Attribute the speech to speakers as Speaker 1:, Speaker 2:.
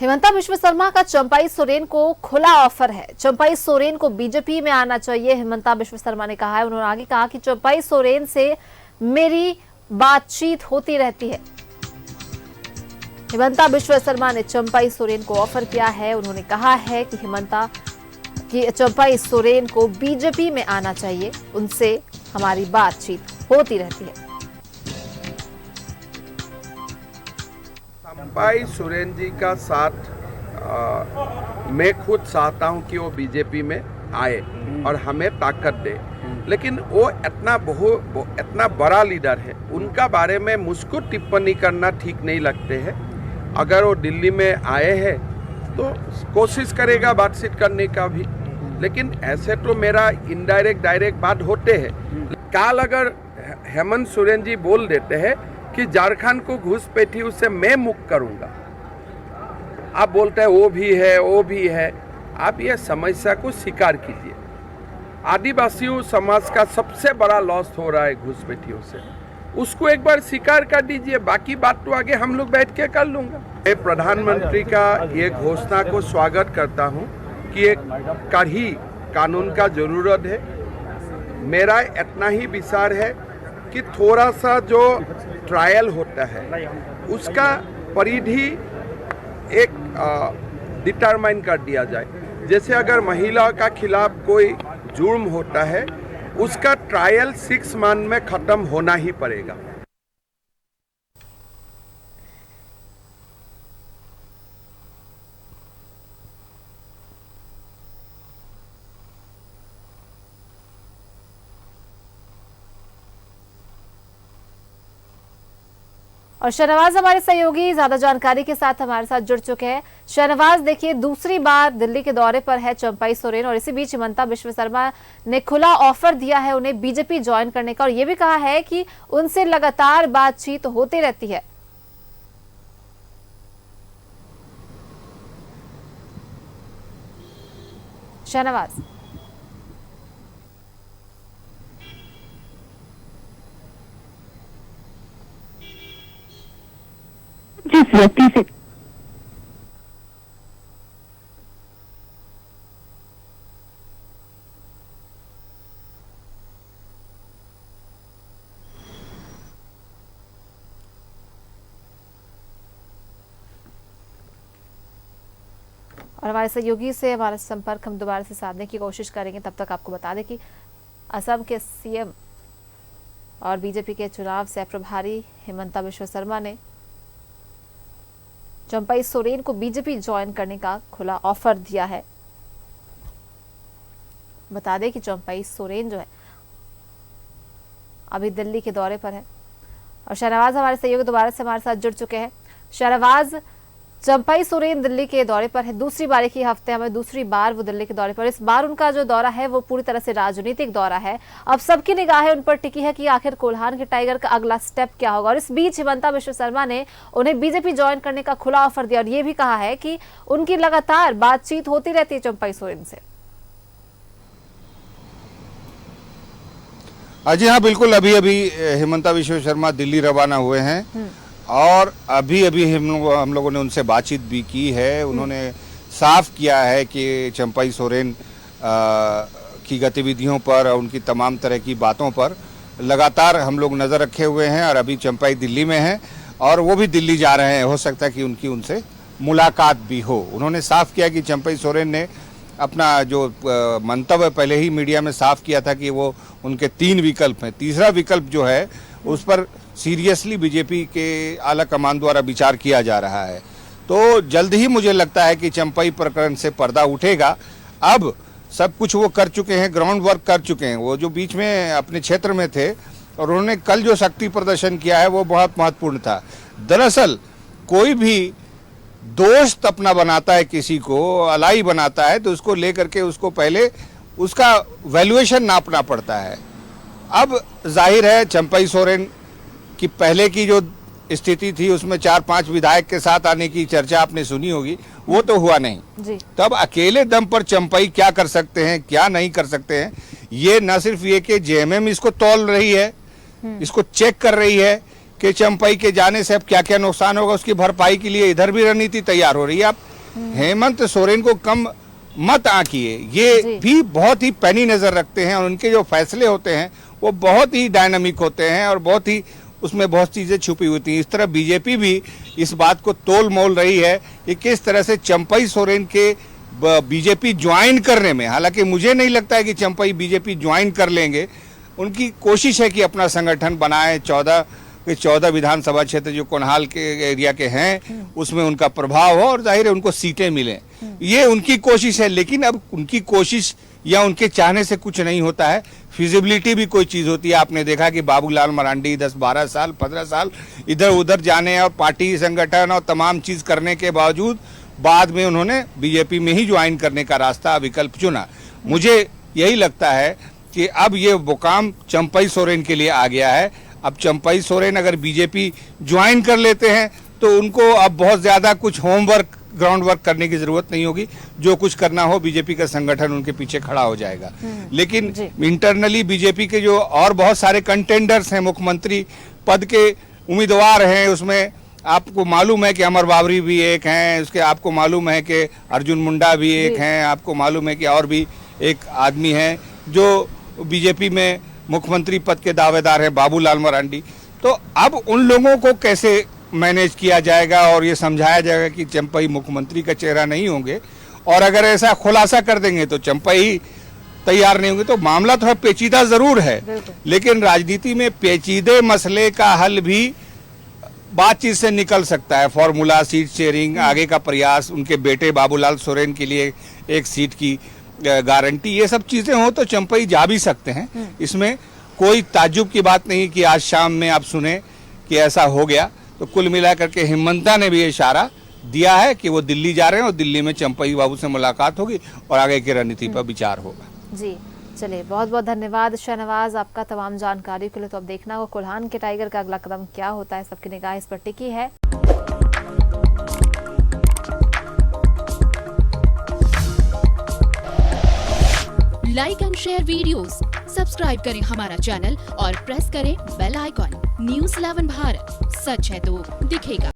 Speaker 1: हिमंता विश्व शर्मा का चंपाई सोरेन को खुला ऑफर है। चंपाई सोरेन को बीजेपी में आना चाहिए, हिमंता विश्व शर्मा ने कहा है। उन्होंने आगे कहा कि चंपाई सोरेन से मेरी बातचीत होती रहती है। हिमंता विश्व शर्मा ने चंपाई सोरेन को ऑफर किया है। उन्होंने कहा है कि चंपाई सोरेन को बीजेपी में आना चाहिए, उनसे हमारी बातचीत होती रहती है।
Speaker 2: चंपाई सोरेन जी का साथ मैं खुद चाहता हूं कि वो बीजेपी में आए और हमें ताकत दे, लेकिन वो इतना बड़ा लीडर है, उनका बारे में मुझको टिप्पणी करना ठीक नहीं लगते है। अगर वो दिल्ली में आए हैं तो कोशिश करेगा बातचीत करने का भी, लेकिन ऐसे तो मेरा इनडायरेक्ट डायरेक्ट बात होते हैं। कल अगर हेमंत सोरेन जी बोल देते हैं कि झारखंड को घुसपैठी उससे मैं मुक्त करूंगा, आप बोलते हैं वो भी है। आप ये समस्या को स्वीकार कीजिए। आदिवासियों समाज का सबसे बड़ा लॉस हो रहा है घुसपैठियों से, उसको एक बार स्वीकार कर दीजिए। बाकी बात तो आगे हम लोग बैठ के कर लूंगा। मैं प्रधानमंत्री का ये घोषणा को स्वागत करता हूं कि एक कड़ी कानून का जरूरत है। मेरा इतना ही विचार है कि थोड़ा सा जो ट्रायल होता है उसका परिधि एक डिटरमाइन कर दिया जाए। जैसे अगर महिला का खिलाफ कोई जुर्म होता है, उसका ट्रायल 6 मंथ में खत्म होना ही पड़ेगा।
Speaker 1: और शहनवाज हमारे सहयोगी ज्यादा जानकारी के साथ हमारे साथ जुड़ चुके हैं। शहनवाज, देखिए दूसरी बार दिल्ली के दौरे पर है चंपाई सोरेन और इसी बीच हिमंता विश्व शर्मा ने खुला ऑफर दिया है उन्हें बीजेपी ज्वाइन करने का, और ये भी कहा है कि उनसे लगातार बातचीत होती रहती है। शहनवाज,
Speaker 3: जिस व्यक्ति से
Speaker 1: और हमारे सहयोगी से हमारा संपर्क हम दोबारा से साधने की कोशिश करेंगे। तब तक आपको बता दें कि असम के सीएम और बीजेपी के चुनाव सह प्रभारी हिमंता विश्व शर्मा ने चंपाई सोरेन को बीजेपी ज्वाइन करने का खुला ऑफर दिया है। बता दें कि चंपाई सोरेन जो है अभी दिल्ली के दौरे पर है। और शहनवाज हमारे सहयोगी दोबारा से हमारे साथ जुड़ चुके हैं। शहनवाज, चंपाई सोरेन दिल्ली के दौरे पर है, दूसरी बार की हफ्ते में दूसरी बार वो दिल्ली के दौरे पर। इस बार उनका जो दौरा है वो पूरी तरह से राजनीतिक दौरा है। अब सबकी निगाहें उन पर टिकी है कि आखिर कोल्हान के टाइगर का अगला स्टेप क्या होगा। और इस बीच हिमंता विश्व शर्मा ने उन्हें बीजेपी ज्वाइन करने का खुला ऑफर दिया और ये भी कहा है कि उनकी लगातार बातचीत होती रहती है चंपाई सोरेन से।
Speaker 4: जी हाँ, बिल्कुल। अभी हिमंता विश्व शर्मा दिल्ली रवाना हुए हैं और अभी हम लोगों ने उनसे बातचीत भी की है। उन्होंने साफ किया है कि चंपाई सोरेन की गतिविधियों पर और उनकी तमाम तरह की बातों पर लगातार हम लोग नज़र रखे हुए हैं और अभी चंपाई दिल्ली में हैं और वो भी दिल्ली जा रहे हैं। हो सकता है कि उनकी उनसे मुलाकात भी हो। उन्होंने साफ किया कि चंपाई सोरेन ने अपना जो मंतव्य पहले ही मीडिया में साफ किया था कि वो उनके 3 विकल्प हैं, तीसरा विकल्प जो है उस पर सीरियसली बीजेपी के आला कमान द्वारा विचार किया जा रहा है। तो जल्द ही मुझे लगता है कि चंपाई प्रकरण से पर्दा उठेगा। अब सब कुछ वो कर चुके हैं, ग्राउंड वर्क कर चुके हैं। वो जो बीच में अपने क्षेत्र में थे और उन्होंने कल जो शक्ति प्रदर्शन किया है वो बहुत महत्वपूर्ण था। दरअसल कोई भी दोस्त अपना बनाता है, किसी को अलाई बनाता है, तो उसको लेकर के उसको पहले उसका वैल्यूएशन नापना पड़ता है। अब जाहिर है चंपाई सोरेन की पहले की जो स्थिति थी उसमें 4-5 विधायक के साथ आने की चर्चा आपने सुनी होगी, वो तो हुआ नहीं
Speaker 1: जी।
Speaker 4: तब अकेले दम पर चंपाई क्या कर सकते हैं, क्या नहीं कर सकते हैं, ये न सिर्फ ये कि जेएमएम इसको तौल रही है, इसको चेक कर रही है कि चंपई के जाने से अब क्या क्या नुकसान होगा, उसकी भरपाई के लिए इधर भी रणनीति तैयार हो रही है। आप हेमंत सोरेन को कम मत आंकिए, ये भी बहुत ही पैनी नजर रखते हैं और उनके जो फैसले होते हैं वो बहुत ही डायनामिक होते हैं और बहुत ही उसमें बहुत चीजें छुपी होती हैं। इस तरह बीजेपी भी इस बात को तोल मोल रही है कि किस तरह से चंपई सोरेन के बीजेपी ज्वाइन करने में, हालांकि मुझे नहीं लगता है कि चंपई बीजेपी ज्वाइन कर लेंगे। उनकी कोशिश है कि अपना संगठन बनाए, 14 विधानसभा क्षेत्र जो कोनहाल के एरिया के हैं उसमें उनका प्रभाव हो और जाहिर है उनको सीटें मिलें, ये उनकी कोशिश है। लेकिन अब उनकी कोशिश या उनके चाहने से कुछ नहीं होता है, फिजिबिलिटी भी कोई चीज होती है। आपने देखा कि बाबूलाल मरांडी 10-12 साल 15 साल इधर उधर जाने और पार्टी संगठन और तमाम चीज करने के बावजूद बाद में उन्होंने बीजेपी में ही ज्वाइन करने का रास्ता विकल्प चुना। मुझे यही लगता है कि अब ये मुकाम चंपई सोरेन के लिए आ गया है। अब चंपई सोरेन अगर बीजेपी ज्वाइन कर लेते हैं तो उनको अब बहुत ज्यादा कुछ होमवर्क ग्राउंड वर्क करने की जरूरत नहीं होगी, जो कुछ करना हो बीजेपी का संगठन उनके पीछे खड़ा हो जाएगा। लेकिन इंटरनली बीजेपी के जो और बहुत सारे कंटेंडर्स हैं, मुख्यमंत्री पद के उम्मीदवार हैं, उसमें आपको मालूम है कि अमर बाबरी भी एक हैं, उसके आपको मालूम है कि अर्जुन मुंडा भी एक हैं, आपको मालूम है कि और भी एक आदमी हैं जो बीजेपी में मुख्यमंत्री पद के दावेदार हैं, बाबूलाल मरांडी। तो अब उन लोगों को कैसे मैनेज किया जाएगा और ये समझाया जाएगा कि चंपई मुख्यमंत्री का चेहरा नहीं होंगे, और अगर ऐसा खुलासा कर देंगे तो चंपई तैयार नहीं होंगे, तो मामला थोड़ा पेचीदा जरूर है। लेकिन राजनीति में पेचीदे मसले का हल भी बातचीत से निकल सकता है। फॉर्मूला, सीट शेयरिंग, आगे का प्रयास, उनके बेटे बाबूलाल सोरेन के लिए एक सीट की गारंटी, ये सब चीजें हो तो चंपई जा भी सकते हैं। इसमें कोई ताज्जुब की बात नहीं कि आज शाम में आप सुने कि ऐसा हो गया। तो कुल मिलाकर के हिमंता ने भी इशारा दिया है कि वो दिल्ली जा रहे हैं और दिल्ली में चंपई बाबू से मुलाकात होगी और आगे की रणनीति पर विचार होगा। जी
Speaker 1: चलिए, बहुत बहुत धन्यवाद शाहनवाज आपका तमाम जानकारी के लिए। तो अब देखना होगा कोल्हान के टाइगर का अगला कदम क्या होता है, सबकी निगाह इस पर टिकी है।
Speaker 5: Like and share videos, subscribe करें हमारा चैनल और प्रेस करें बेल आइकॉन। News 11 भारत, सच है तो दिखेगा।